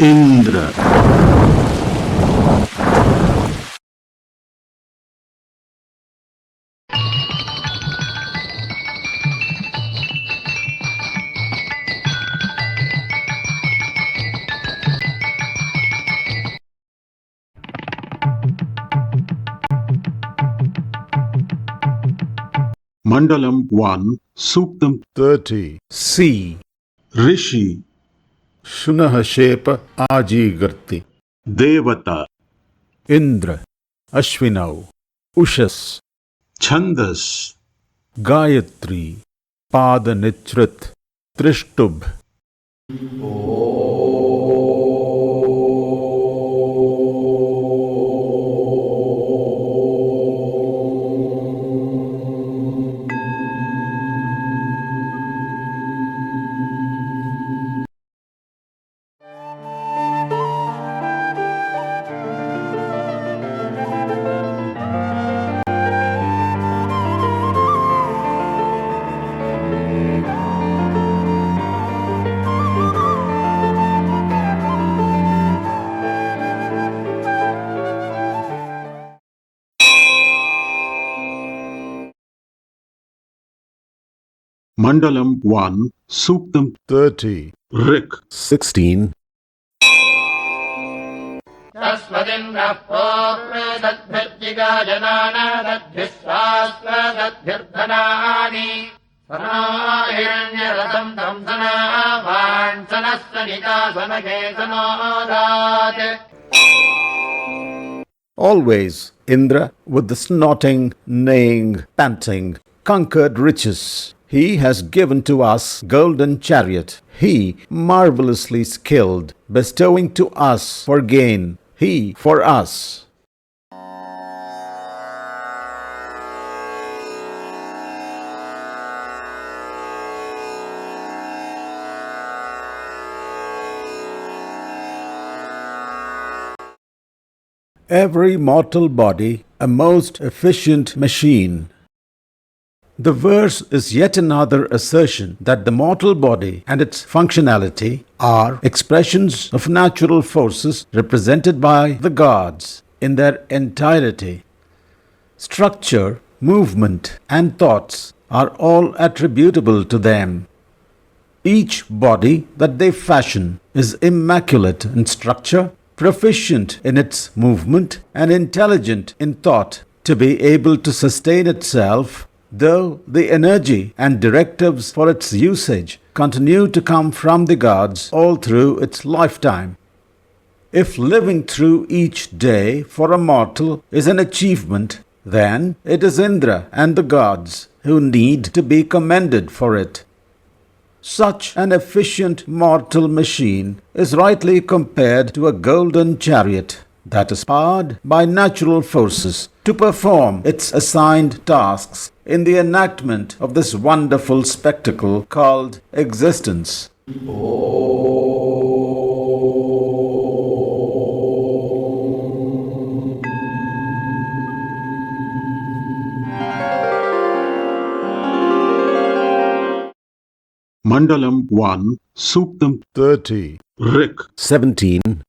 Indra. Mandalam 1, Suktam 30C. Rishi, Shunahashepa Ajigarti. Devata, Indra. Ashvinau. Ushas. Chandas, Gayatri. Padanitrit. Trishtubh. Mandalam 1, Suktam 30. Rik, 16. तस्मदिन्द्रः प्रोक्तदद्भिर्जिगाजनानदद्भिस्वास्वदद्भिर्धनानि सनो हिरण्यरथम् दंसनावाञ्छनः Sanita सनगे सनोदात्. Always Indra, with the snorting, neighing, panting, conquered riches. He has given to us golden chariot. He, marvelously skilled, bestowing to us for gain. He for us. Every mortal body a most efficient machine. The verse is yet another assertion that the mortal body and its functionality are expressions of natural forces represented by the gods in their entirety. Structure, movement, and thoughts are all attributable to them. Each body that they fashion is immaculate in structure, proficient in its movement, and intelligent in thought to be able to sustain itself, though the energy and directives for its usage continue to come from the gods all through its lifetime. If living through each day for a mortal is an achievement, then it is Indra and the gods who need to be commended for it. Such an efficient mortal machine is rightly compared to a golden chariot that is powered by natural forces to perform its assigned tasks in the enactment of this wonderful spectacle called existence. Mandalam 1, Suktam 30. Rik, 17.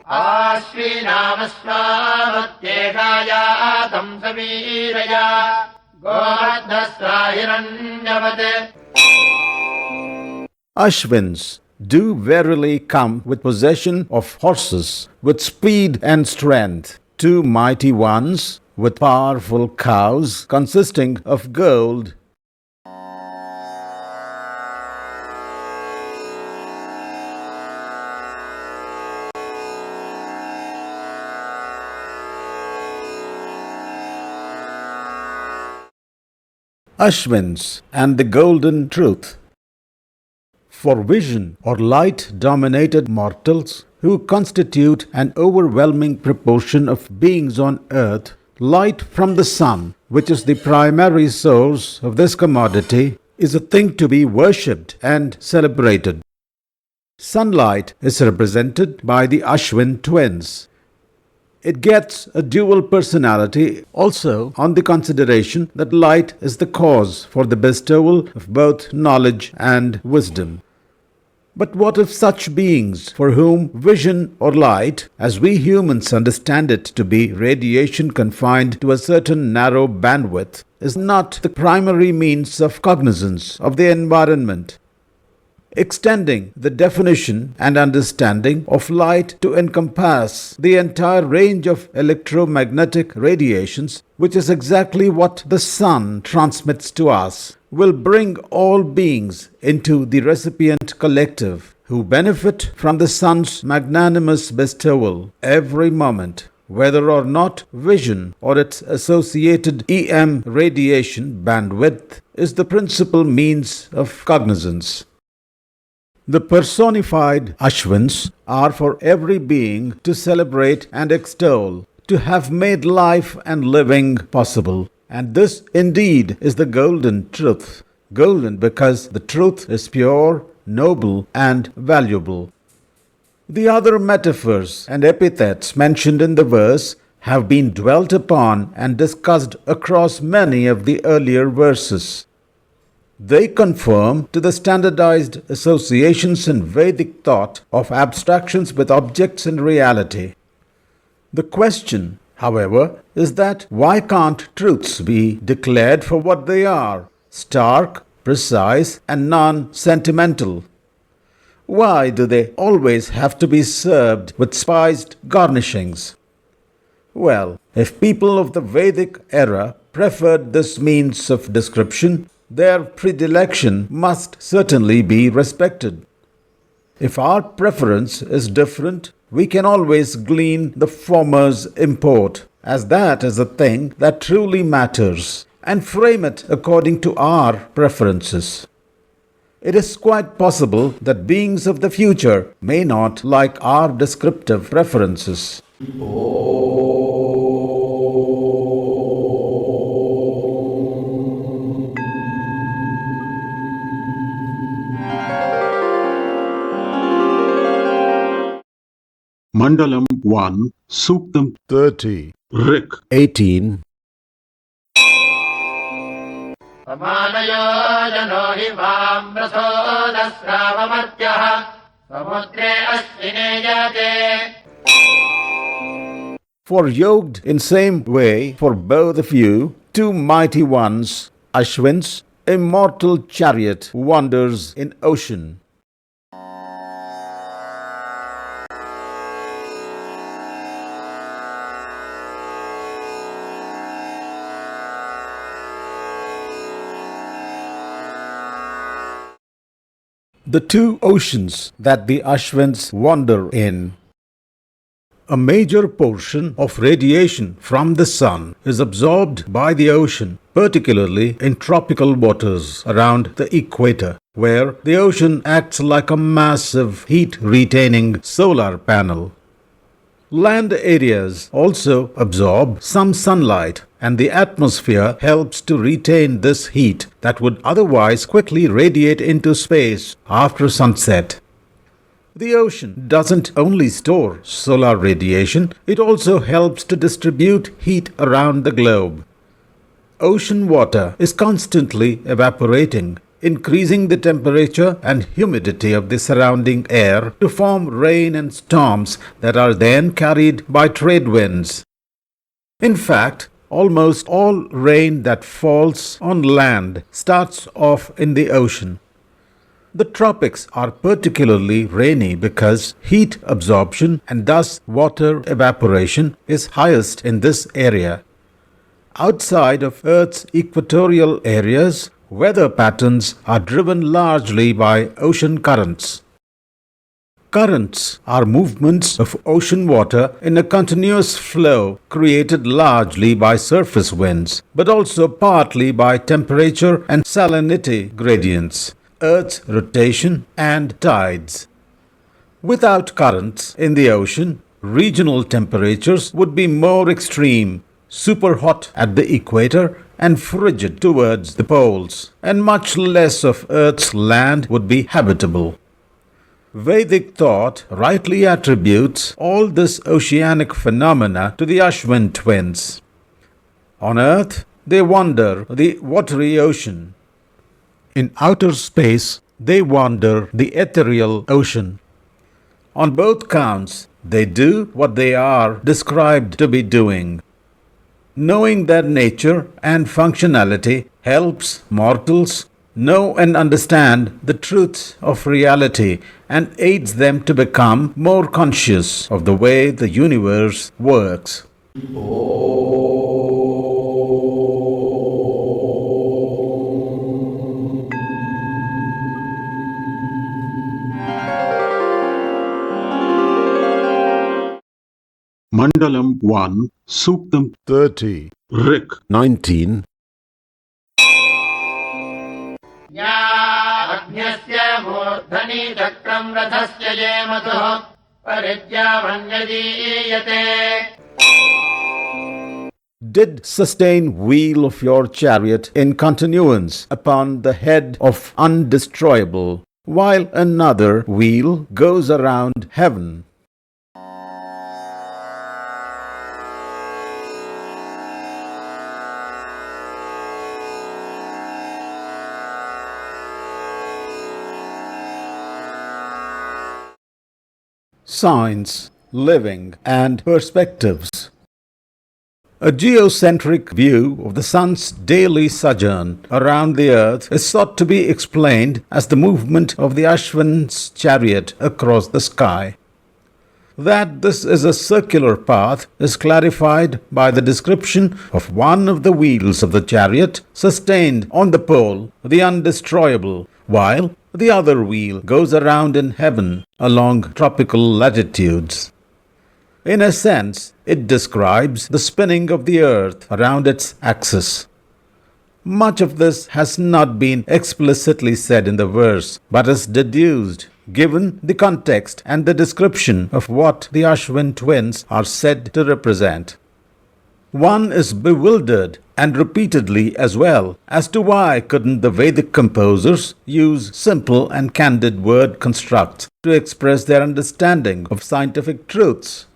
आश्विनामस्वामत्येकायातं सवीरया गोमर्धस्वाहिरण्यवत्. Ashwins do verily come with possession of horses, with speed and strength, two mighty ones with powerful cows consisting of gold. Ashwins and the golden truth. For vision or light-dominated mortals who constitute an overwhelming proportion of beings on earth, light from the sun, which is the primary source of this commodity, is a thing to be worshipped and celebrated. Sunlight is represented by the Ashwin twins. It gets a dual personality also on the consideration that light is the cause for the bestowal of both knowledge and wisdom. But what if such beings, for whom vision or light, as we humans understand it to be radiation confined to a certain narrow bandwidth, is not the primary means of cognizance of the environment? Extending the definition and understanding of light to encompass the entire range of electromagnetic radiations, which is exactly what the sun transmits to us, will bring all beings into the recipient collective, who benefit from the sun's magnanimous bestowal every moment, whether or not vision or its associated EM radiation bandwidth is the principal means of cognizance. The personified Ashwins are for every being to celebrate and extol, to have made life and living possible. And this indeed is the golden truth. Golden because the truth is pure, noble, and valuable. The other metaphors and epithets mentioned in the verse have been dwelt upon and discussed across many of the earlier verses. They conform to the standardized associations in Vedic thought of abstractions with objects in reality. The question, however, is that why can't truths be declared for what they are, stark, precise, and non-sentimental? Why do they always have to be served with spiced garnishings? Well, if people of the Vedic era preferred this means of description, their predilection must certainly be respected. If our preference is different, we can always glean the former's import, as that is the thing that truly matters, and frame it according to our preferences. It is quite possible that beings of the future may not like our descriptive preferences. Mandalam 1, Suktam 30, Rik, 18. समानयो जनो हि वाम् रसोदस्रावमर्त्यः समुद्रे अश्विने जाते. For yoked in same way for both of you, two mighty ones, Ashwins, immortal chariot wanders in ocean. The two oceans that the Ashwins wander in. A major portion of radiation from the sun is absorbed by the ocean, particularly in tropical waters around the equator, where the ocean acts like a massive heat-retaining solar panel. Land areas also absorb some sunlight, and the atmosphere helps to retain this heat that would otherwise quickly radiate into space after sunset. The ocean doesn't only store solar radiation, it also helps to distribute heat around the globe. Ocean water is constantly evaporating, increasing the temperature and humidity of the surrounding air to form rain and storms that are then carried by trade winds. In fact, almost all rain that falls on land starts off in the ocean. The tropics are particularly rainy because heat absorption and thus water evaporation is highest in this area. Outside of Earth's equatorial areas, weather patterns are driven largely by ocean currents. Currents are movements of ocean water in a continuous flow created largely by surface winds, but also partly by temperature and salinity gradients, Earth's rotation, and tides. Without currents in the ocean, regional temperatures would be more extreme, super hot at the equator and frigid towards the poles, and much less of Earth's land would be habitable. Vedic thought rightly attributes all this oceanic phenomena to the Ashwin twins. On Earth, they wander the watery ocean. In outer space, they wander the ethereal ocean. On both counts, they do what they are described to be doing. Knowing their nature and functionality helps mortals know and understand the truths of reality and aids them to become more conscious of the way the universe works. Mandalam 1, Suktam 30, Rik 19. या अग्न्यस्य मूर्धनि चक्रम् रथस्य ये मधुः परिज्ञामन्यदीयते. Did sustain wheel of your chariot in continuance upon the head of undestroyable, while another wheel goes around heaven. Signs, living, and perspectives. A geocentric view of the sun's daily sojourn around the earth is sought to be explained as the movement of the Ashwin's chariot across the sky. That this is a circular path is clarified by the description of one of the wheels of the chariot sustained on the pole, the undestroyable, while the other wheel goes around in heaven along tropical latitudes. In a sense, it describes the spinning of the earth around its axis. Much of this has not been explicitly said in the verse, but is deduced, given the context and the description of what the Ashwin twins are said to represent. One is bewildered, and repeatedly as well, as to why couldn't the Vedic composers use simple and candid word constructs to express their understanding of scientific truths.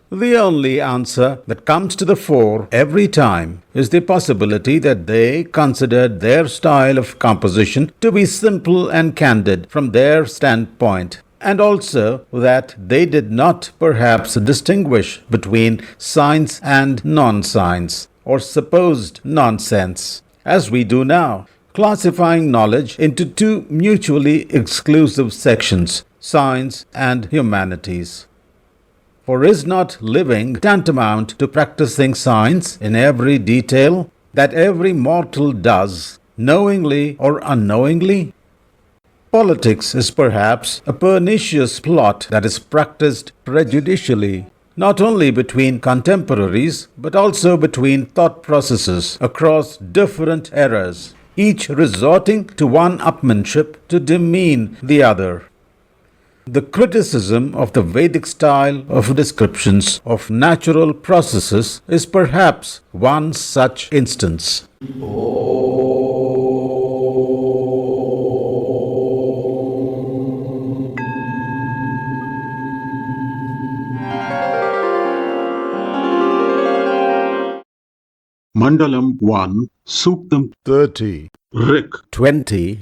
The only answer that comes to the fore every time is the possibility that they considered their style of composition to be simple and candid from their standpoint, and also that they did not perhaps distinguish between science and non-science, or supposed nonsense, as we do now, classifying knowledge into two mutually exclusive sections, science and humanities. For is not living tantamount to practicing science in every detail that every mortal does, knowingly or unknowingly? Politics is perhaps a pernicious plot that is practiced prejudicially, not only between contemporaries, but also between thought processes across different eras, each resorting to one-upmanship to demean the other. The criticism of the Vedic style of descriptions of natural processes is perhaps one such instance. Mandalam 1, Suktam 30, Rik 20.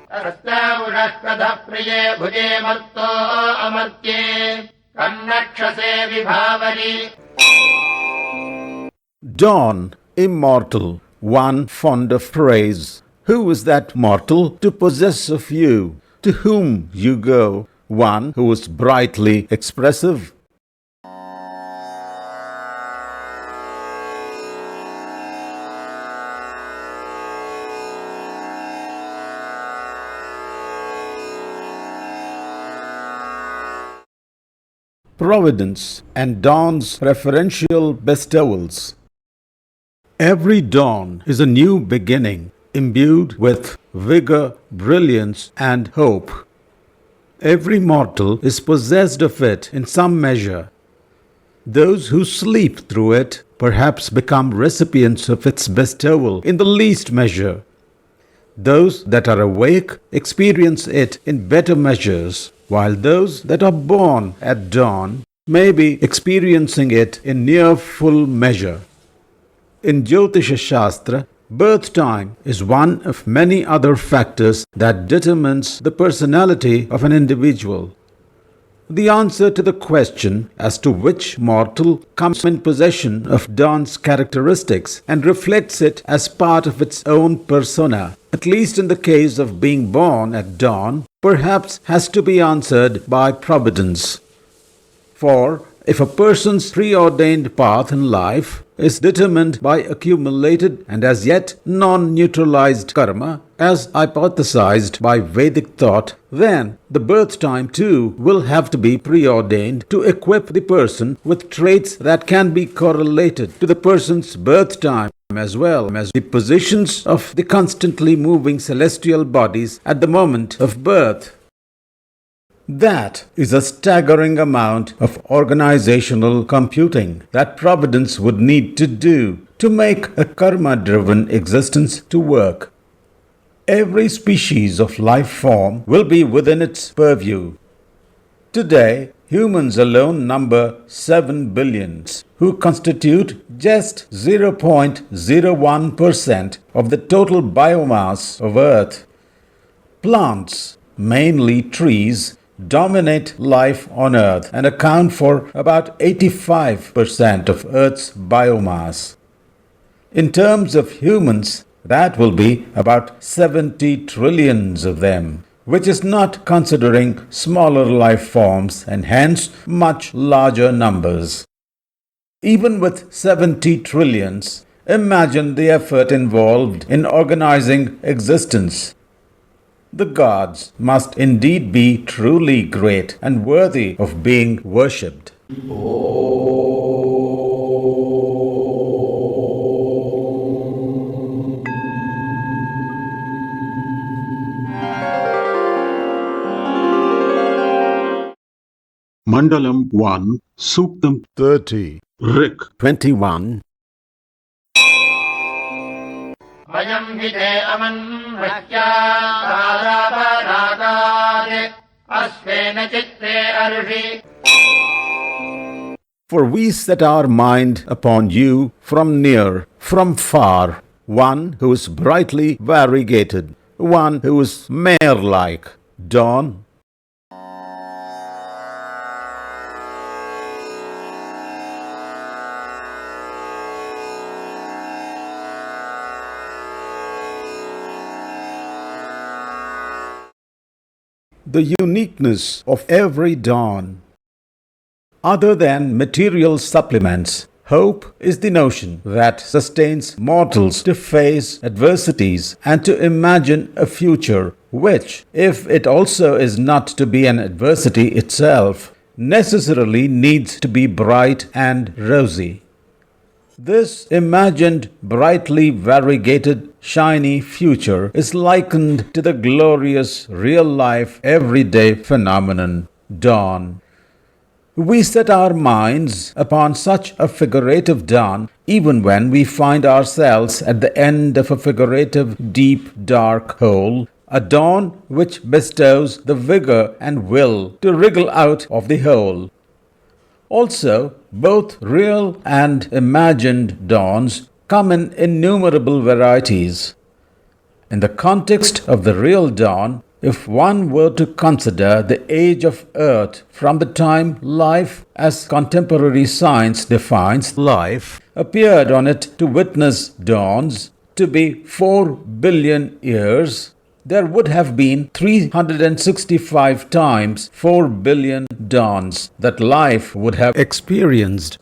हस्तामुषः प्रिये भुजे मत्तो अमर्त्ये कन्नक्षसे विभावरि. Dawn, immortal, one fond of praise. Who is that mortal to possess of you? To whom you go, one who is brightly expressive? Providence and dawn's referential bestowals. Every dawn is a new beginning, imbued with vigor, brilliance, and hope. Every mortal is possessed of it in some measure. Those who sleep through it perhaps become recipients of its bestowal in the least measure. Those that are awake experience it in better measures, while those that are born at dawn may be experiencing it in near full measure. In Jyotisha Shastra, Birth time is one of many other factors that determines the personality of an individual. The answer to the question as to which mortal comes in possession of dawn's characteristics and reflects it as part of its own persona, at least in the case of being born at dawn, perhaps has to be answered by providence. For if a person's preordained path in life is determined by accumulated and as yet non-neutralized karma, as hypothesized by Vedic thought, then the birth time too will have to be preordained to equip the person with traits that can be correlated to the person's birth time, as well as the positions of the constantly moving celestial bodies at the moment of birth. That is a staggering amount of organizational computing that Providence would need to do to make a karma-driven existence to work. Every species of life form will be within its purview. Today, humans alone number 7 billion, who constitute just 0.01% of the total biomass of Earth. Plants, mainly trees, dominate life on Earth and account for about 85% of Earth's biomass. In terms of humans, that will be about 70 trillions of them, which is not considering smaller life forms and hence much larger numbers. Even with 70 trillions, imagine the effort involved in organizing existence. The gods must indeed be truly great and worthy of being worshipped. Mandalam 1, Suktam 30. Rik 21. वयम् हि ते अमन्वह्यारापरागात् अस्वेन चित्ते अर्षि. For we set our mind upon you from near, from far, one who is brightly variegated, one who is mare-like, dawn. The uniqueness of every dawn. Other than material supplements, hope is the notion that sustains mortals to face adversities and to imagine a future which, if it also is not to be an adversity itself, necessarily needs to be bright and rosy. This imagined, brightly variegated, shiny future is likened to the glorious, real-life, everyday phenomenon, dawn. We set our minds upon such a figurative dawn even when we find ourselves at the end of a figurative, deep, dark hole, a dawn which bestows the vigor and will to wriggle out of the hole. Also, both real and imagined dawns come in innumerable varieties. In the context of the real dawn, if one were to consider the age of Earth from the time life, as contemporary science defines life, appeared on it to witness dawns, to be 4 billion years, there would have been 365 times 4 billion dawns that life would have experienced.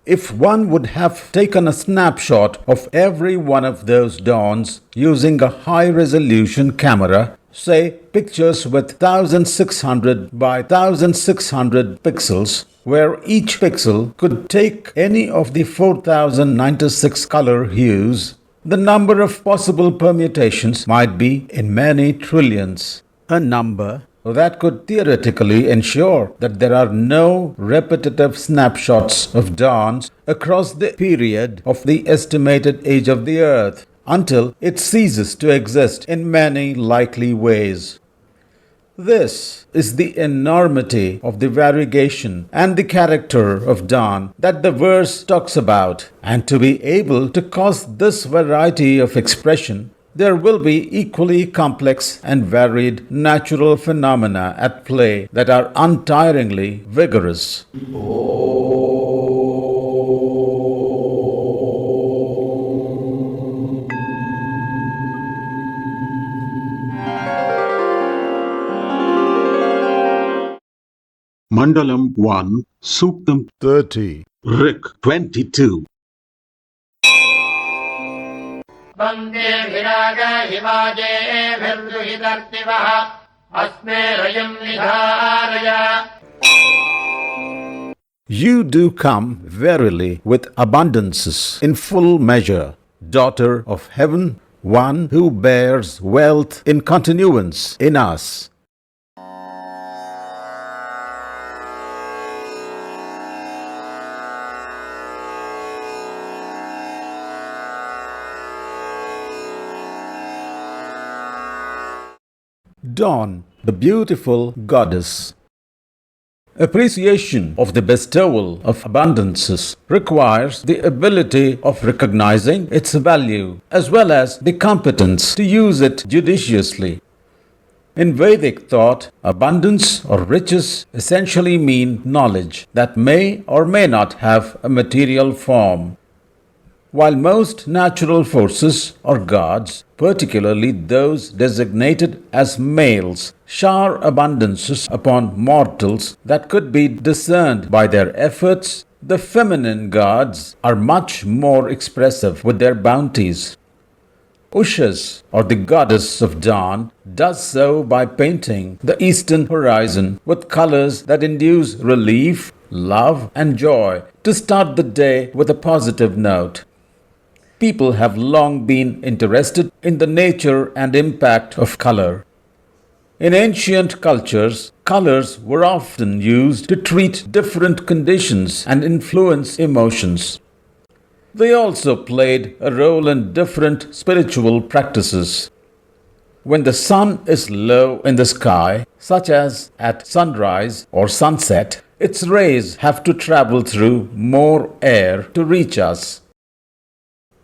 If one would have taken a snapshot of every one of those dawns using a high-resolution camera, say pictures with 1600 by 1600 pixels, where each pixel could take any of the 4096 color hues, the number of possible permutations might be in many trillions, a number that could theoretically ensure that there are no repetitive snapshots of dawns across the period of the estimated age of the Earth until it ceases to exist in many likely ways. This is the enormity of the variegation and the character of dawn that the verse talks about. And to be able to cause this variety of expression, there will be equally complex and varied natural phenomena at play that are untiringly vigorous. Mandalam 1, Suktam 30. Rik 22. वन्दे विराग हिमाजेभिर्दुहितर्तिवः अस्मे रयम् निधारय You do come verily with abundances in full measure, daughter of heaven, one who bears wealth in continuance in us. Dawn, the beautiful goddess. Appreciation of the bestowal of abundances requires the ability of recognizing its value as well as the competence to use it judiciously. In Vedic thought, abundance or riches essentially mean knowledge that may or may not have a material form. While most natural forces or gods, particularly those designated as males, shower abundances upon mortals that could be discerned by their efforts, the feminine gods are much more expressive with their bounties. Ushas, or the goddess of dawn, does so by painting the eastern horizon with colors that induce relief, love, and joy to start the day with a positive note. People have long been interested in the nature and impact of color. In ancient cultures, colors were often used to treat different conditions and influence emotions. They also played a role in different spiritual practices. When the sun is low in the sky, such as at sunrise or sunset, its rays have to travel through more air to reach us.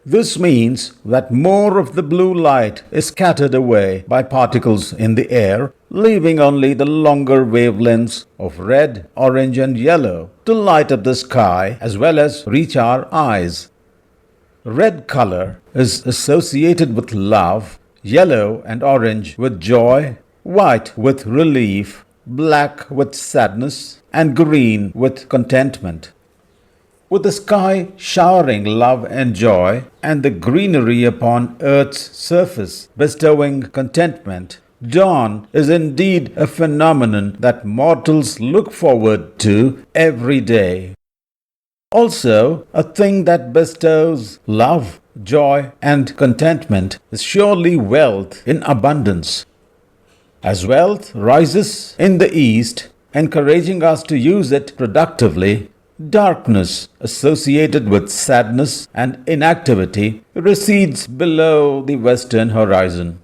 This means that more of the blue light is scattered away by particles in the air, leaving only the longer wavelengths of red, orange, and yellow to light up the sky as well as reach our eyes. Red color is associated with love, yellow and orange with joy, white with relief, black with sadness, and green with contentment. With the sky showering love and joy, and the greenery upon earth's surface bestowing contentment, dawn is indeed a phenomenon that mortals look forward to every day. Also, a thing that bestows love, joy, and contentment is surely wealth in abundance. As wealth rises in the east, encouraging us to use it productively, darkness associated with sadness and inactivity recedes below the western horizon.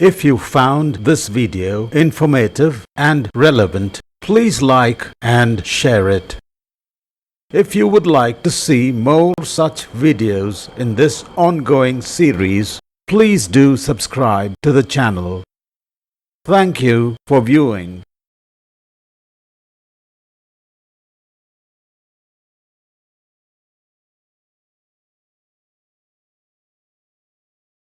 If you found this video informative and relevant, please like and share it. If you would like to see more such videos in this ongoing series, please do subscribe to the channel. Thank you for viewing.